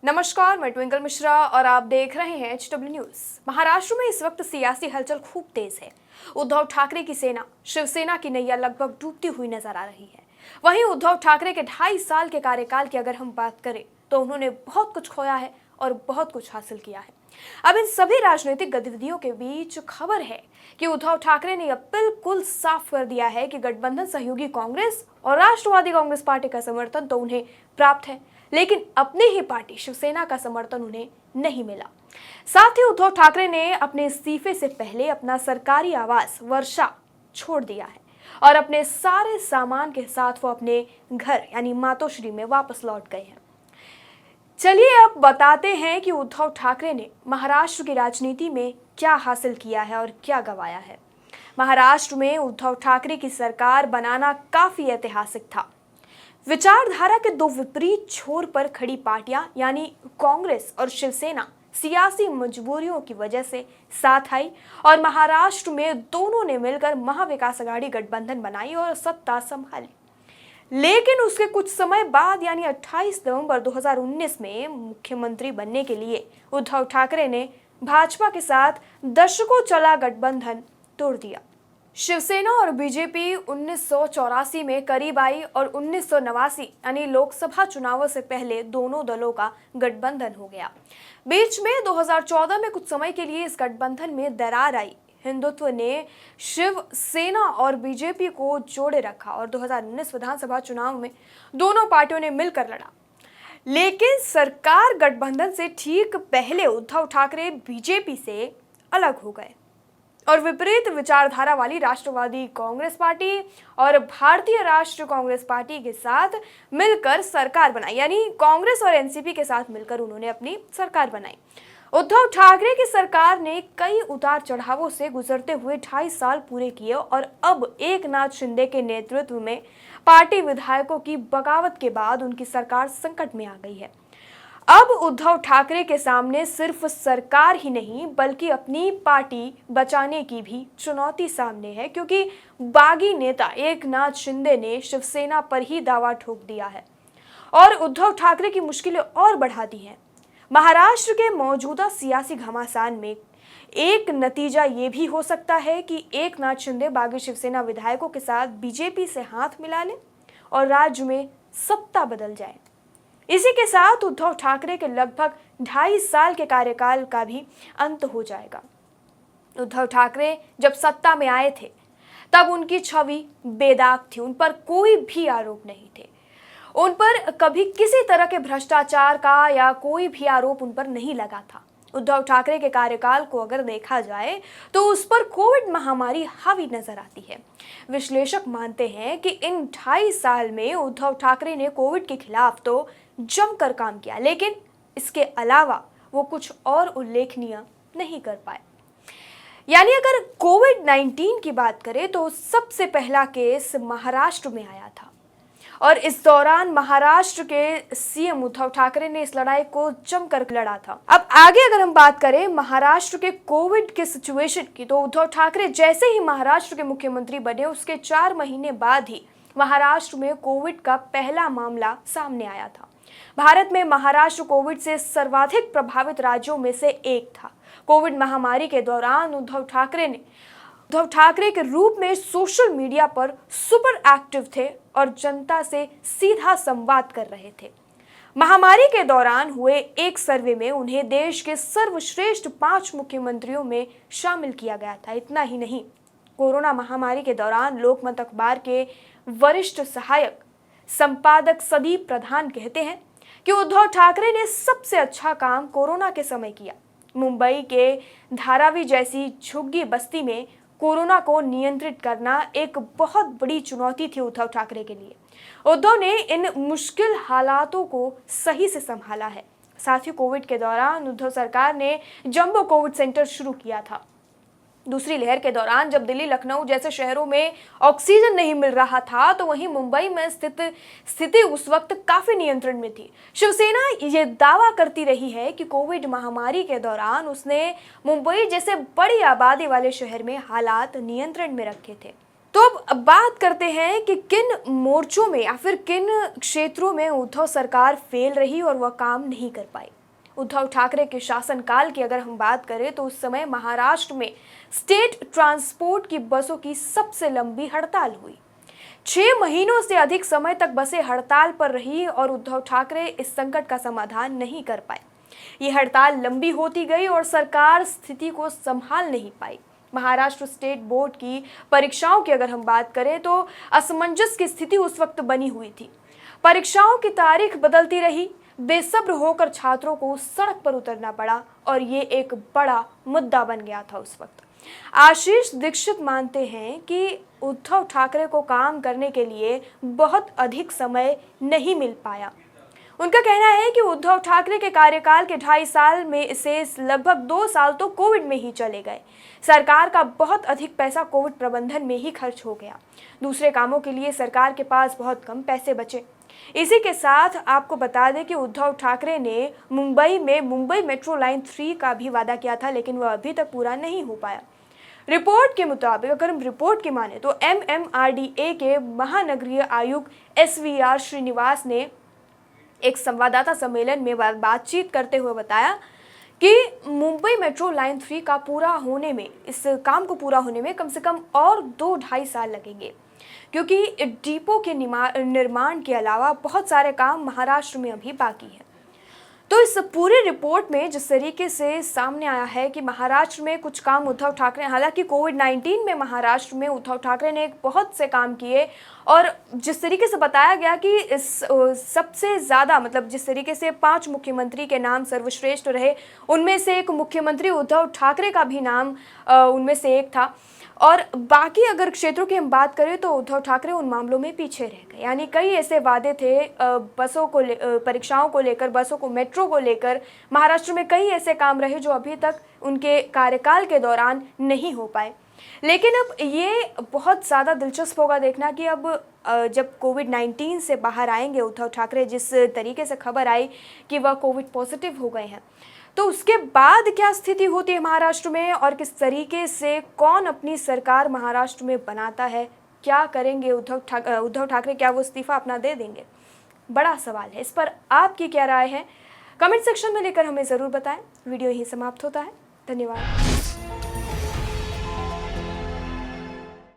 नमस्कार, मैं ट्विंकल मिश्रा और आप देख रहे हैं HW न्यूज। महाराष्ट्र में इस वक्त सियासी हलचल खूब तेज है। उद्धव ठाकरे की सेना शिवसेना की नैया लगभग डूबती हुई नजर आ रही है। वहीं उद्धव ठाकरे के 2.5 साल के कार्यकाल की अगर हम बात करें तो उन्होंने बहुत कुछ खोया है और बहुत कुछ हासिल किया है। अब इन सभी राजनीतिक गतिविधियों के बीच खबर है कि उद्धव ठाकरे ने अब बिल्कुल साफ कर दिया है कि गठबंधन सहयोगी कांग्रेस और राष्ट्रवादी कांग्रेस पार्टी का समर्थन तो उन्हें प्राप्त है, लेकिन अपनी ही पार्टी शिवसेना का समर्थन उन्हें नहीं मिला। साथ ही उद्धव ठाकरे ने अपने इस्तीफे से पहले अपना सरकारी आवास वर्षा छोड़ दिया है और अपने सारे सामान के साथ वो अपने घर यानी मातोश्री में वापस लौट गए हैं। चलिए अब बताते हैं कि उद्धव ठाकरे ने महाराष्ट्र की राजनीति में क्या हासिल किया है और क्या गंवाया है। महाराष्ट्र में उद्धव ठाकरे की सरकार बनाना काफी ऐतिहासिक था। विचारधारा के दो विपरीत छोर पर खड़ी पार्टियां यानी कांग्रेस और शिवसेना सियासी मजबूरियों की वजह से साथ आई और महाराष्ट्र में दोनों ने मिलकर महाविकास अघाड़ी गठबंधन बनाई और सत्ता संभाली। लेकिन उसके कुछ समय बाद यानी 28 नवंबर 2019 में मुख्यमंत्री बनने के लिए उद्धव ठाकरे ने भाजपा के साथ दशकों चला गठबंधन तोड़ दिया। शिवसेना और बीजेपी 1984 में करीब आई और 1989 यानी लोकसभा चुनावों से पहले दोनों दलों का गठबंधन हो गया। बीच में 2014 में कुछ समय के लिए इस गठबंधन में दरार आई। हिंदुत्व ने शिवसेना और बीजेपी को जोड़े रखा और 2019 विधानसभा चुनाव में दोनों पार्टियों ने मिलकर लड़ा। लेकिन सरकार गठबंधन से ठीक पहले उद्धव ठाकरे बीजेपी से अलग हो गए और विपरीत विचारधारा वाली राष्ट्रवादी कांग्रेस पार्टी और भारतीय राष्ट्रीय कांग्रेस पार्टी के साथ मिलकर सरकार बनाई, यानी कांग्रेस और एनसीपी के साथ मिलकर उन्होंने अपनी सरकार बनाई। उद्धव ठाकरे की सरकार ने कई उतार चढ़ावों से गुजरते हुए 2.5 साल पूरे किए और अब एकनाथ शिंदे के नेतृत्व में पार्टी विधायकों की बगावत के बाद उनकी सरकार संकट में आ गई है। अब उद्धव ठाकरे के सामने सिर्फ सरकार ही नहीं बल्कि अपनी पार्टी बचाने की भी चुनौती सामने है, क्योंकि बागी नेता एकनाथ शिंदे ने शिवसेना पर ही दावा ठोक दिया है और उद्धव ठाकरे की मुश्किलें और बढ़ा दी हैं। महाराष्ट्र के मौजूदा सियासी घमासान में एक नतीजा ये भी हो सकता है कि एकनाथ शिंदे बागी शिवसेना विधायकों के साथ बीजेपी से हाथ मिला ले और राज्य में सत्ता बदल जाए। इसी के साथ उद्धव ठाकरे के लगभग 2.5 साल के कार्यकाल का भी अंत हो जाएगा। उद्धव ठाकरे जब सत्ता में आए थे तब उनकी छवि बेदाग थी, उन पर कोई भी आरोप नहीं थे, उन पर कभी किसी तरह के भ्रष्टाचार का या कोई भी आरोप उन पर नहीं लगा था। उद्धव ठाकरे के कार्यकाल को अगर देखा जाए तो उस पर कोविड महामारी हावी नजर आती है। विश्लेषक मानते हैं कि इन 2.5 साल में उद्धव ठाकरे ने कोविड के खिलाफ तो जमकर काम किया, लेकिन इसके अलावा वो कुछ और उल्लेखनीय नहीं कर पाए। यानी अगर कोविड-19 की बात करें तो सबसे पहला केस महाराष्ट्र में आया था और इस दौरान महाराष्ट्र के सीएम उद्धव ठाकरे ने इस लड़ाई को जमकर लड़ा था। अब आगे अगर हम बात करें महाराष्ट्र के कोविड के सिचुएशन की तो उद्धव ठाकरे जैसे ही महाराष्ट्र के मुख्यमंत्री बने उसके 4 महीने बाद ही महाराष्ट्र में कोविड का पहला मामला सामने आया था। भारत में महाराष्ट्र कोविड से सर्वाधिक प्रभावित राज्यों में से एक था। कोविड महामारी के दौरान उद्धव ठाकरे के रूप में सोशल मीडिया पर सुपर एक्टिव थे और जनता से सीधा संवाद कर रहे थे। महामारी के दौरान हुए एक सर्वे में उन्हें देश के सर्वश्रेष्ठ 5 मुख्यमंत्रियों में शामिल किया गया था। इतना ही नहीं, कोरोना महामारी के दौरान लोकमत अखबार के वरिष्ठ सहायक संपादक सदीप प्रधान कहते हैं कि उद्धव ठाकरे ने सबसे अच्छा काम कोरोना के समय किया। मुंबई के धारावी जैसी झुग्गी बस्ती में कोरोना को नियंत्रित करना एक बहुत बड़ी चुनौती थी उद्धव ठाकरे के लिए। उद्धव ने इन मुश्किल हालातों को सही से संभाला है। साथ ही कोविड के दौरान उद्धव सरकार ने जंबो कोविड सेंटर शुरू किया था। दूसरी लहर के दौरान जब दिल्ली, लखनऊ जैसे शहरों में ऑक्सीजन नहीं मिल रहा था तो वहीं मुंबई में स्थिति उस वक्त काफी नियंत्रण में थी। शिवसेना ये दावा करती रही है कि कोविड महामारी के दौरान उसने मुंबई जैसे बड़ी आबादी वाले शहर में हालात नियंत्रण में रखे थे। तो अब बात करते हैं कि किन मोर्चों में या फिर किन क्षेत्रों में उद्धव सरकार फेल रही और वह काम नहीं कर पाई। उद्धव ठाकरे के शासनकाल की अगर हम बात करें तो उस समय महाराष्ट्र में स्टेट ट्रांसपोर्ट की बसों की सबसे लंबी हड़ताल हुई। 6 महीनों से अधिक समय तक बसें हड़ताल पर रही और उद्धव ठाकरे इस संकट का समाधान नहीं कर पाए। ये हड़ताल लंबी होती गई और सरकार स्थिति को संभाल नहीं पाई। महाराष्ट्र स्टेट बोर्ड की परीक्षाओं की अगर हम बात करें तो असमंजस की स्थिति उस वक्त बनी हुई थी। परीक्षाओं की तारीख बदलती रही, बेसब्र होकर छात्रों को सड़क पर उतरना पड़ा और ये एक बड़ा मुद्दा बन गया था उस वक्त। आशीष दीक्षित मानते हैं कि उद्धव ठाकरे को काम करने के लिए बहुत अधिक समय नहीं मिल पाया। उनका कहना है कि उद्धव ठाकरे के कार्यकाल के 2.5 साल में से लगभग 2 साल तो कोविड में ही चले गए। सरकार का बहुत अधिक पैसा कोविड प्रबंधन में ही खर्च हो गया। दूसरे कामों के लिए सरकार के पास बहुत कम पैसे बचे। इसी के साथ आपको बता दें कि उद्धव ठाकरे ने मुंबई में मुंबई मेट्रो लाइन 3 का भी वादा किया था, लेकिन वह अभी तक पूरा नहीं हो पाया। रिपोर्ट के मुताबिक अगर हम रिपोर्ट की माने तो MMRDA के महानगरीय आयुक्त SVR श्रीनिवास ने एक संवाददाता सम्मेलन में बातचीत करते हुए बताया कि मुंबई मेट्रो लाइन 3 का पूरा होने में, इस काम को पूरा होने में कम से कम और 2-2.5 साल लगेंगे, क्योंकि डिपो के निर्माण के अलावा बहुत सारे काम महाराष्ट्र में अभी बाकी है। तो इस पूरी रिपोर्ट में जिस तरीके से सामने आया है कि महाराष्ट्र में कुछ काम उद्धव ठाकरे, हालांकि कोविड-19 में महाराष्ट्र में उद्धव ठाकरे ने बहुत से काम किए और जिस तरीके से बताया गया कि इस सबसे ज़्यादा मतलब जिस तरीके से 5 मुख्यमंत्री के नाम सर्वश्रेष्ठ रहे, उनमें से एक मुख्यमंत्री उद्धव ठाकरे का भी नाम उनमें से एक था। और बाकी अगर क्षेत्रों की हम बात करें तो उद्धव ठाकरे उन मामलों में पीछे रह गए। यानी कई ऐसे वादे थे बसों को परीक्षाओं को लेकर, बसों को मेट्रो को लेकर, महाराष्ट्र में कई ऐसे काम रहे जो अभी तक उनके कार्यकाल के दौरान नहीं हो पाए। लेकिन अब ये बहुत ज़्यादा दिलचस्प होगा देखना कि अब जब कोविड-19 से बाहर आएंगे उद्धव ठाकरे, जिस तरीके से खबर आई कि वह कोविड पॉजिटिव हो गए हैं, तो उसके बाद क्या स्थिति होती है महाराष्ट्र में और किस तरीके से कौन अपनी सरकार महाराष्ट्र में बनाता है, क्या करेंगे उद्धव ठाकरे, क्या वो इस्तीफा अपना दे देंगे? बड़ा सवाल है। इस पर आपकी क्या राय है? कमेंट सेक्शन में लेकर हमें ज़रूर बताएं। वीडियो यहीं समाप्त होता है। धन्यवाद।